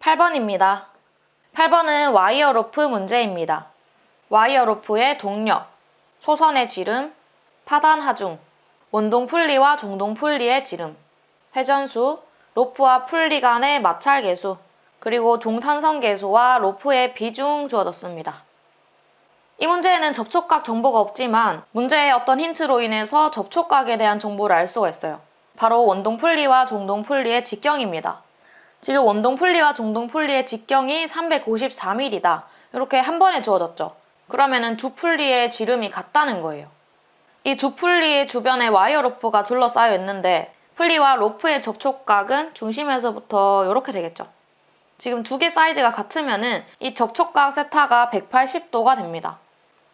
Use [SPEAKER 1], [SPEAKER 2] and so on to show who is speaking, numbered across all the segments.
[SPEAKER 1] 8번입니다. 8번은 와이어 로프 문제입니다. 와이어 로프의 동력, 소선의 지름, 파단 하중, 원동 풀리와 종동 풀리의 지름, 회전수, 로프와 풀리 간의 마찰 계수, 그리고 종탄성 계수와 로프의 비중 주어졌습니다. 이 문제에는 접촉각 정보가 없지만 문제의 어떤 힌트로 인해서 접촉각에 대한 정보를 알 수가 있어요. 바로 원동 풀리와 종동 풀리의 직경입니다. 지금 원동 풀리와 종동 풀리의 직경이 354mm다. 이렇게 한 번에 주어졌죠. 그러면은 두 풀리의 지름이 같다는 거예요. 이 두 풀리의 주변에 와이어 로프가 둘러싸여 있는데 풀리와 로프의 접촉각은 중심에서부터 이렇게 되겠죠. 지금 두 개 사이즈가 같으면은 이 접촉각 세타가 180도가 됩니다.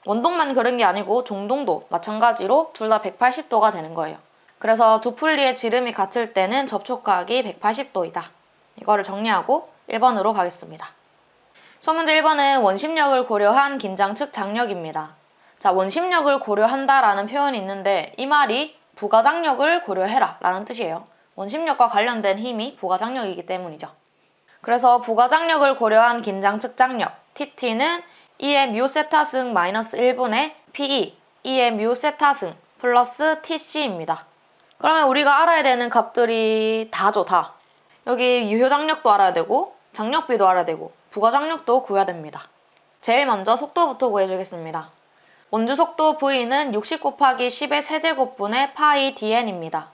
[SPEAKER 1] 원동만 그런 게 아니고 종동도 마찬가지로 둘 다 180도가 되는 거예요. 그래서 두 풀리의 지름이 같을 때는 접촉각이 180도이다. 이거를 정리하고 1번으로 가겠습니다. 소문제 1번은 원심력을 고려한 긴장 측 장력입니다. 자, 원심력을 고려한다라는 표현이 있는데 이 말이 부가장력을 고려해라 라는 뜻이에요. 원심력과 관련된 힘이 부가장력이기 때문이죠. 그래서 부가장력을 고려한 긴장 측 장력 TT는 E의 뮤 세타승 마이너스 1분의 PE, E의 뮤 세타승 플러스 TC입니다. 그러면 우리가 알아야 되는 값들이 다죠, 다. 여기 유효장력도 알아야 되고 장력비도 알아야 되고 부가장력도 구해야 됩니다. 제일 먼저 속도부터 구해주겠습니다. 원주 속도 V는 60 곱하기 10의 세제곱분의 파이 dn입니다.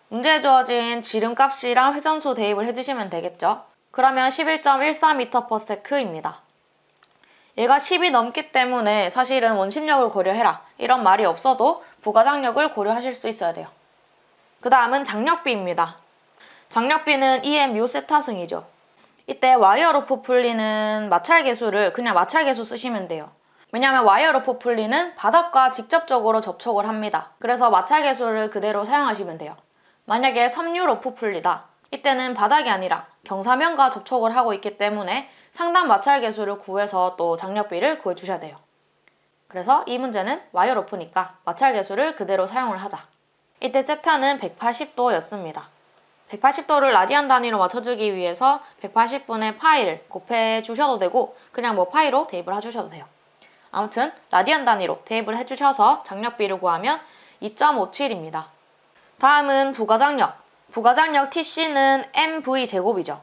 [SPEAKER 1] 문제에 주어진 지름값이랑 회전수 대입을 해주시면 되겠죠. 그러면 11.14m/s입니다. 얘가 10이 넘기 때문에 사실은 원심력을 고려해라 이런 말이 없어도 부가장력을 고려하실 수 있어야 돼요. 그 다음은 장력비입니다. 장력비는 E의 뮤 세타승이죠. 이때 와이어 로프 풀리는 마찰 계수를 그냥 마찰 계수 쓰시면 돼요. 왜냐하면 와이어 로프 풀리는 바닥과 직접적으로 접촉을 합니다. 그래서 마찰 계수를 그대로 사용하시면 돼요. 만약에 섬유 로프 풀리다. 이때는 바닥이 아니라 경사면과 접촉을 하고 있기 때문에 상단 마찰 계수를 구해서 또 장력비를 구해주셔야 돼요. 그래서 이 문제는 와이어 로프니까 마찰 계수를 그대로 사용을 하자. 이때 세타는 180도였습니다. 180도를 라디안 단위로 맞춰주기 위해서 180분의 파이를 곱해주셔도 되고 그냥 뭐 파이로 대입을 해주셔도 돼요. 아무튼 라디안 단위로 대입을 해주셔서 장력비를 구하면 2.57입니다. 다음은 부가장력. 부가장력 TC는 mv제곱이죠.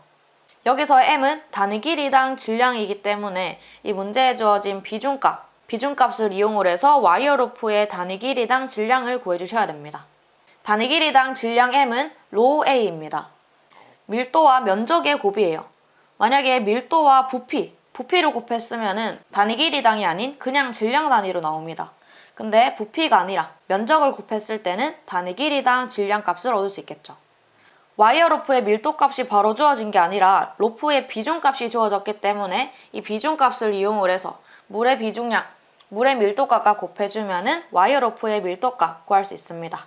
[SPEAKER 1] 여기서 m은 단위 길이당 질량이기 때문에 이 문제에 주어진 비중값을 이용을 해서 와이어 로프의 단위 길이당 질량을 구해주셔야 됩니다. 단위 길이당 질량 m은 로우 a입니다. 밀도와 면적의 곱이에요. 만약에 밀도와 부피를 곱했으면 단위 길이당이 아닌 그냥 질량 단위로 나옵니다. 근데 부피가 아니라 면적을 곱했을 때는 단위 길이당 질량 값을 얻을 수 있겠죠. 와이어 로프의 밀도값이 바로 주어진 게 아니라 로프의 비중값이 주어졌기 때문에 이 비중값을 이용을 해서 물의 비중량, 물의 밀도값과 곱해주면 와이어 로프의 밀도값 구할 수 있습니다.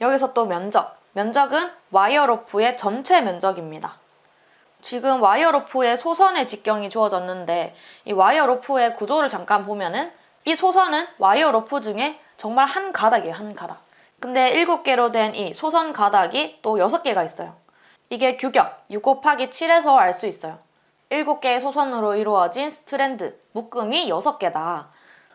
[SPEAKER 1] 여기서 또 면적은 와이어 로프의 전체 면적입니다. 지금 와이어 로프의 소선의 직경이 주어졌는데 이 와이어 로프의 구조를 잠깐 보면은 이 소선은 와이어 로프 중에 정말 한 가닥이에요, 한 가닥. 근데 7개로 된 이 소선 가닥이 또 6개가 있어요. 이게 규격 6 곱하기 7에서 알 수 있어요. 7개의 소선으로 이루어진 스트랜드, 묶음이 6개다.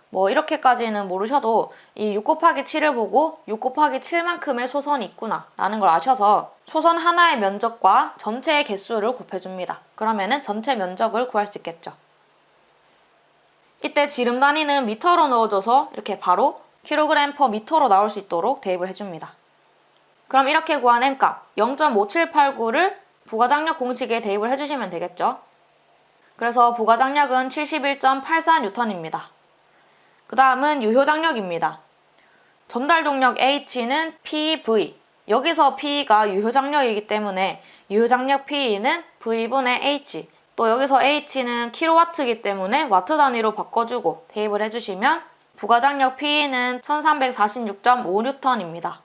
[SPEAKER 1] 뭐 이렇게까지는 모르셔도 이 6 곱하기 7을 보고 6 곱하기 7만큼의 소선이 있구나 라는 걸 아셔서 소선 하나의 면적과 전체의 개수를 곱해줍니다. 그러면은 전체 면적을 구할 수 있겠죠. 이때 지름 단위는 미터로 넣어줘서 이렇게 바로 kg/m로 나올 수 있도록 대입을 해줍니다. 그럼 이렇게 구한 n값 0.5789를 부가장력 공식에 대입을 해주시면 되겠죠. 그래서 부가장력은 71.84N입니다. 그 다음은 유효장력입니다. 전달동력 H는 PV, 여기서 P가 유효장력이기 때문에 유효장력 P는 V분의 H, 또 여기서 H는 킬로와트이기 때문에 와트 단위로 바꿔주고 대입을 해주시면 부가장력 P는 1346.5N입니다.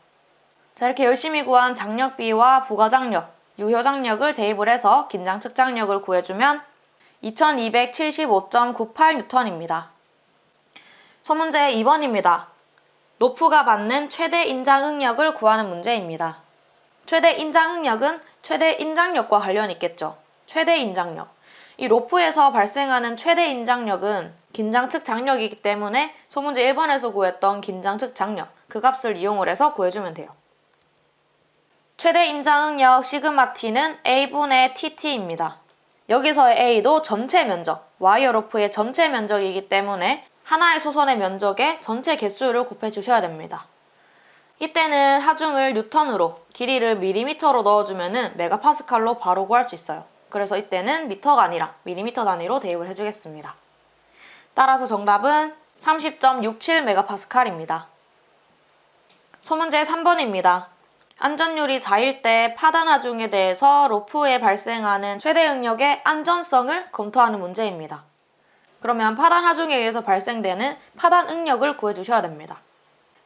[SPEAKER 1] 자, 이렇게 열심히 구한 장력비와 부가장력, 유효장력을 대입을 해서 긴장 측 장력을 구해주면 2275.98N입니다. 소문제 2번입니다. 로프가 받는 최대 인장 응력을 구하는 문제입니다. 최대 인장 응력은 최대 인장력과 관련이 있겠죠. 최대 인장력. 이 로프에서 발생하는 최대 인장력은 긴장 측 장력이기 때문에 소문제 1번에서 구했던 긴장 측 장력, 그 값을 이용을 해서 구해주면 돼요. 최대 인장응력 시그마 t는 A분의 TT입니다. 여기서의 A도 전체 면적, 와이어 로프의 전체 면적이기 때문에 하나의 소선의 면적에 전체 개수를 곱해주셔야 됩니다. 이때는 하중을 뉴턴으로, 길이를 밀리미터로 넣어주면 메가파스칼로 바로 구할 수 있어요. 그래서 이때는 미터가 아니라 밀리미터 단위로 대입을 해주겠습니다. 따라서 정답은 30.67메가파스칼입니다. 소문제 3번입니다. 안전율이 4일 때 파단 하중에 대해서 로프에 발생하는 최대 응력의 안전성을 검토하는 문제입니다. 그러면 파단 하중에 의해서 발생되는 파단 응력을 구해주셔야 됩니다.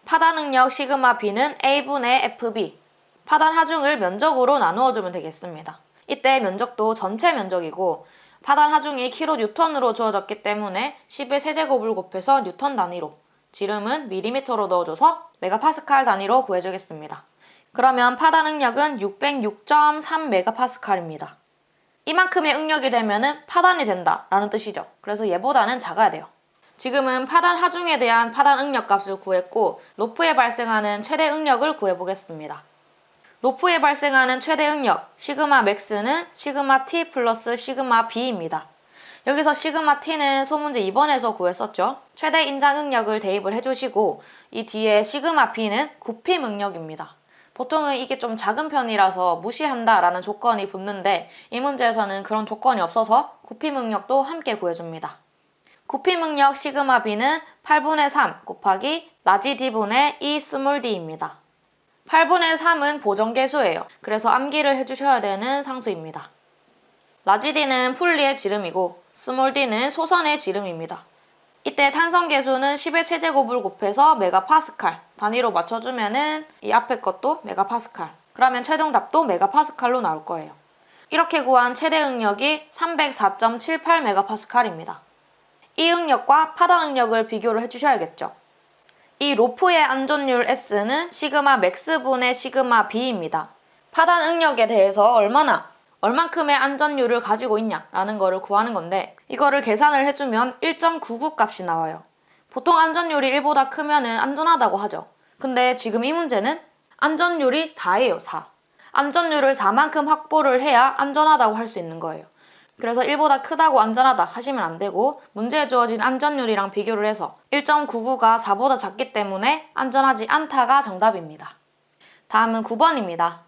[SPEAKER 1] 파단 응력 시그마 b는 A분의 FB, 파단 하중을 면적으로 나누어주면 되겠습니다. 이때 면적도 전체 면적이고 파단 하중이 킬로뉴턴으로 주어졌기 때문에 10의 세제곱을 곱해서 뉴턴 단위로, 지름은 밀리미터로 넣어줘서 메가파스칼 단위로 구해주겠습니다. 그러면 파단 응력은 606.3메가파스칼입니다. 이만큼의 응력이 되면 파단이 된다 라는 뜻이죠. 그래서 얘보다는 작아야 돼요. 지금은 파단 하중에 대한 파단 응력 값을 구했고 로프에 발생하는 최대 응력을 구해보겠습니다. 로프에 발생하는 최대 응력 시그마 맥스는 시그마 t 플러스 시그마 b입니다. 여기서 시그마 t는 소문제 2번에서 구했었죠. 최대 인장 응력을 대입을 해주시고 이 뒤에 시그마 b는 굽힘 응력입니다. 보통은 이게 좀 작은 편이라서 무시한다 라는 조건이 붙는데 이 문제에서는 그런 조건이 없어서 굽힘 응력도 함께 구해줍니다. 굽힘 응력 시그마 b는 8분의 3 곱하기 라지 d분의 E 스몰 d입니다. 8분의 3은 보정계수예요. 그래서 암기를 해주셔야 되는 상수입니다. 라지 d는 풀리의 지름이고 스몰 d는 소선의 지름입니다. 이때 탄성계수는 10의 세제곱을 곱해서 메가파스칼 단위로 맞춰주면은 이 앞에 것도 메가파스칼, 그러면 최종답도 메가파스칼로 나올 거예요. 이렇게 구한 최대 응력이 304.78메가파스칼입니다. 이 응력과 파단 응력을 비교를 해주셔야겠죠. 이 로프의 안전율 S는 시그마 맥스분의 시그마 B입니다. 파단 응력에 대해서 얼만큼의 안전율을 가지고 있냐라는 거를 구하는 건데 이거를 계산을 해주면 1.99 값이 나와요. 보통 안전율이 1보다 크면 안전하다고 하죠. 근데 지금 이 문제는 안전율이 4예요, 4. 안전율을 4만큼 확보를 해야 안전하다고 할 수 있는 거예요. 그래서 1보다 크다고 안전하다 하시면 안 되고 문제에 주어진 안전율이랑 비교를 해서 1.99가 4보다 작기 때문에 안전하지 않다가 정답입니다. 다음은 9번입니다.